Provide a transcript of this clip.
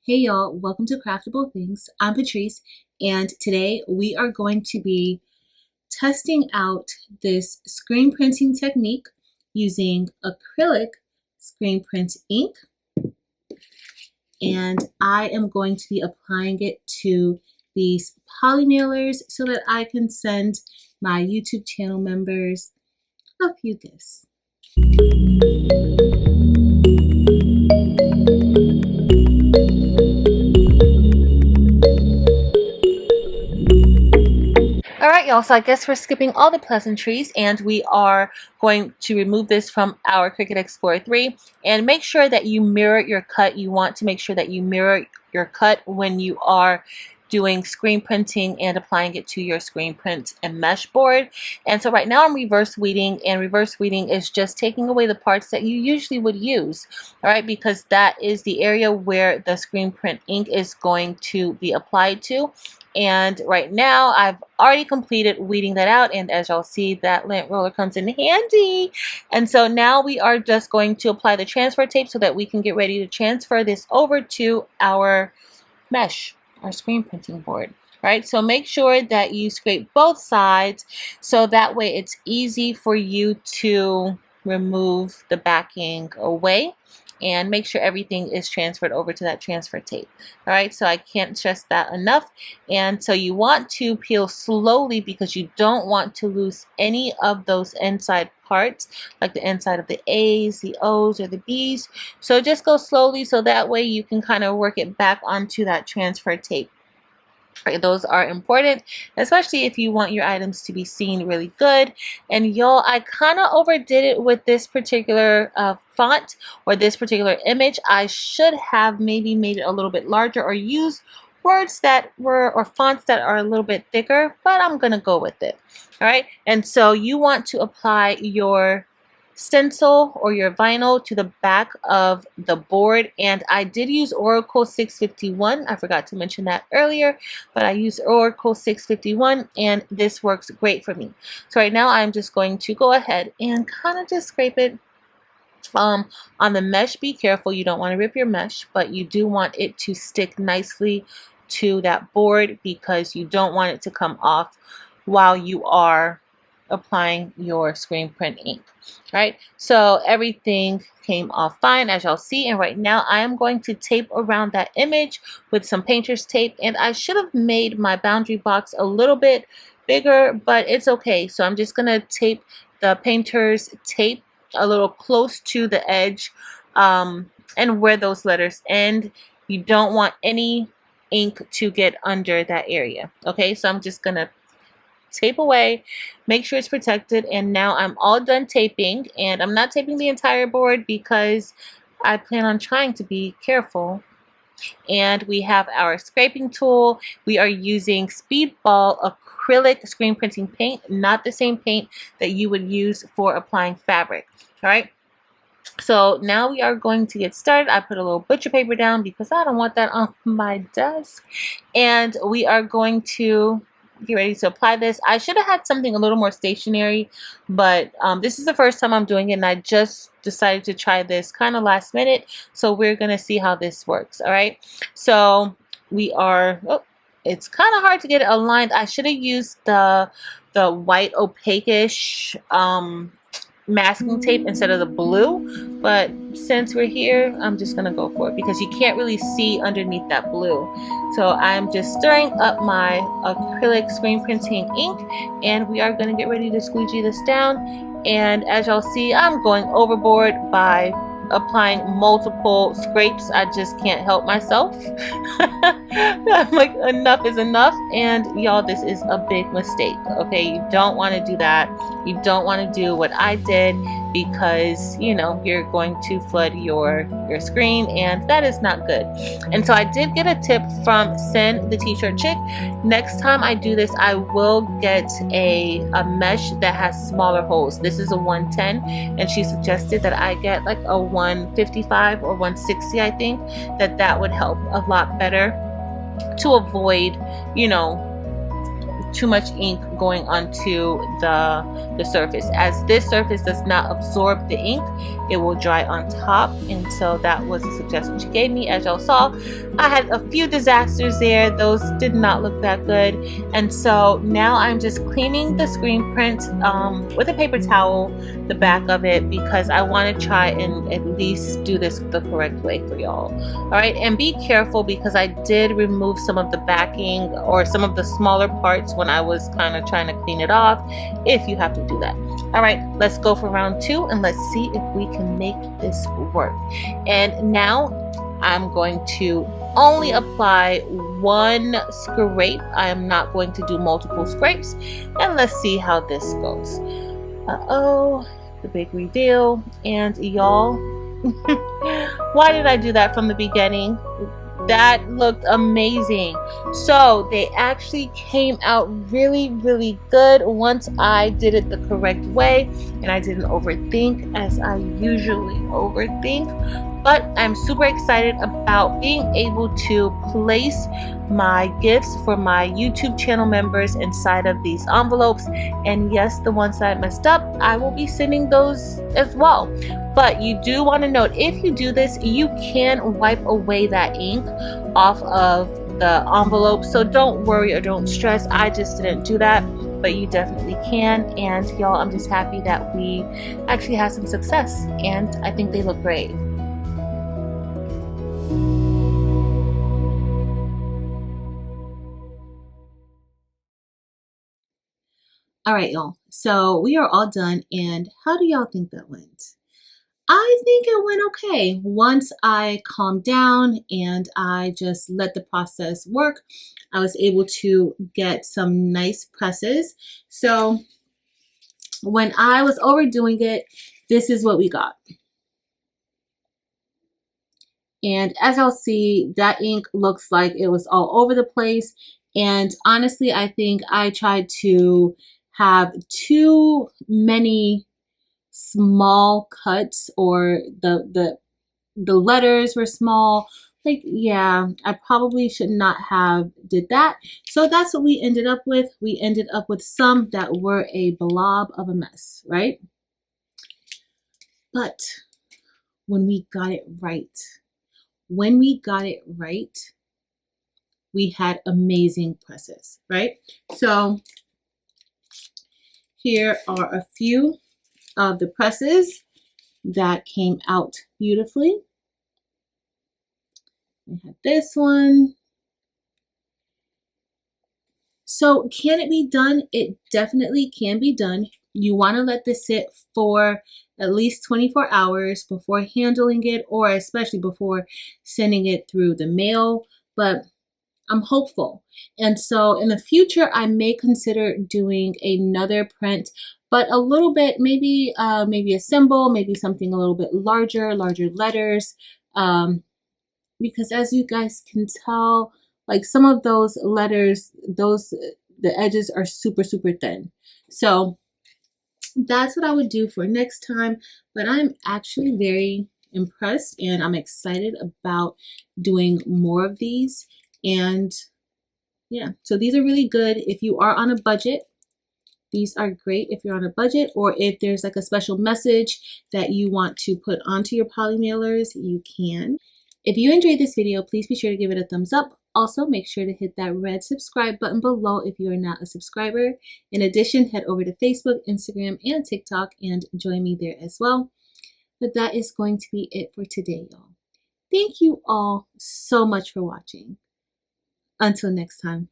Hey y'all, welcome to Craftable Things. I'm Patrice, and today we are going to be testing out this screen printing technique using acrylic screen print ink, and I am going to be applying it to these poly mailers so that I can send my YouTube channel members a few gifts. Alright y'all, so I guess we're skipping all the pleasantries and we are going to remove this from our Cricut Explore 3 and make sure that you mirror your cut. You want to make sure that you mirror your cut when you are doing screen printing and applying it to your screen print and mesh board. And so right now I'm reverse weeding, and reverse weeding is just taking away the parts that you usually would use, all right, because that is the area where the screen print ink is going to be applied to. And right now I've already completed weeding that out, and as y'all see, that lint roller comes in handy. And so now we are just going to apply the transfer tape so that we can get ready to transfer this over to our mesh, our screen printing board. Right, so make sure that you scrape both sides so that way it's easy for you to remove the backing away, and make sure everything is transferred over to that transfer tape. All right, so I can't stress that enough. And so you want to peel slowly because you don't want to lose any of those inside parts, like the inside of the A's, the O's, or the B's. So just go slowly so that way you can kind of work it back onto that transfer tape. Right, those are important, especially if you want your items to be seen really good. And y'all, I kind of overdid it with this particular font or this particular image. I should have maybe made it a little bit larger or used words that were, or fonts that are a little bit thicker, but I'm gonna go with it. All right, and so you want to apply your stencil or your vinyl to the back of the board, and I did use Oracle 651. I forgot to mention that earlier, but I use Oracle 651 and this works great for me. So right now I'm just going to go ahead and kind of just scrape it on the mesh. Be careful, you don't want to rip your mesh, but you do want it to stick nicely to that board because you don't want it to come off while you are applying your screen print ink. Right, so everything came off fine, as y'all see, and right now I am going to tape around that image with some painter's tape, and I should have made my boundary box a little bit bigger, but it's okay. So I'm just gonna tape the painter's tape a little close to the edge and where those letters end. You don't want any ink to get under that area. Okay, so I'm just gonna tape away, make sure it's protected, and now I'm all done taping. And I'm not taping the entire board because I plan on trying to be careful. And we have our scraping tool. We are using Speedball Acrylic Screen Printing Paint, not the same paint that you would use for applying fabric. All right, so now we are going to get started. I put a little butcher paper down because I don't want that on my desk, and we are going to get ready to apply this. I should have had something a little more stationary, but this is the first time I'm doing it, and I just decided to try this kind of last minute, so we're gonna see how this works. All right, so we are, oh, it's kind of hard to get it aligned. I should have used the white opaque-ish masking tape instead of the blue, but since we're here, I'm just gonna go for it because you can't really see underneath that blue. So I'm just stirring up my acrylic screen printing ink, and we are gonna get ready to squeegee this down. And as y'all see, I'm going overboard by applying multiple scrapes. I just can't help myself. I'm like, enough is enough. And y'all, this is a big mistake. Okay, you don't want to do that. You don't want to do what I did, because you know you're going to flood your screen, and that is not good. And so I did get a tip from Sin, the t-shirt chick. Next time I do this, I will get a mesh that has smaller holes. This is a 110, and she suggested that I get like a 155 or 160. I think that would help a lot better to avoid, you know, too much ink going onto the surface. As this surface does not absorb the ink, it will dry on top, and so that was a suggestion she gave me. As y'all saw, I had a few disasters there. Those did not look that good, and so now I'm just cleaning the screen print with a paper towel, the back of it, because I want to try and at least do this the correct way for y'all. All right, and be careful because I did remove some of the backing or some of the smaller parts when I was kind of trying to clean it off, if you have to do that. All right, let's go for round 2 and let's see if we can make this work. And now I'm going to only apply one scrape. I am not going to do multiple scrapes, and let's see how this goes. Uh-oh, the big reveal. And y'all, why did I do that from the beginning? That looked amazing. So they actually came out really, really good once I did it the correct way, and I didn't overthink as I usually overthink. But I'm super excited about being able to place my gifts for my YouTube channel members inside of these envelopes. And yes, the ones that I messed up, I will be sending those as well. But you do want to note, if you do this, you can wipe away that ink off of the envelope. So don't worry or don't stress. I just didn't do that, but you definitely can. And y'all, I'm just happy that we actually had some success, and I think they look great. All right, y'all, so we are all done, and how do y'all think that went? I think it went okay. Once I calmed down and I just let the process work, I was able to get some nice presses. So when I was overdoing it, this is what we got. And as I'll see, that ink looks like it was all over the place. And honestly, I think I tried to have too many small cuts, or the letters were small. Like, yeah, I probably should not have did that. So that's what we ended up with. We ended up with some that were a blob of a mess, right? But when we got it right, we had amazing presses, right? So here are a few of the presses that came out beautifully. We had this one. So can it be done? It definitely can be done. You want to let this sit for at least 24 hours before handling it, or especially before sending it through the mail. But I'm hopeful. And so in the future, I may consider doing another print, but a little bit, maybe a symbol, maybe something a little bit larger letters. Because as you guys can tell, like some of those letters, the edges are super, super thin. So that's what I would do for next time. But I'm actually very impressed, and I'm excited about doing more of these. And yeah, so these are really good if you are on a budget. These are great if you're on a budget, or if there's like a special message that you want to put onto your poly mailers, you can. If you enjoyed this video, please be sure to give it a thumbs up. Also, make sure to hit that red subscribe button below if you are not a subscriber. In addition, head over to Facebook, Instagram, and TikTok and join me there as well. But that is going to be it for today, y'all. Thank you all so much for watching. Until next time.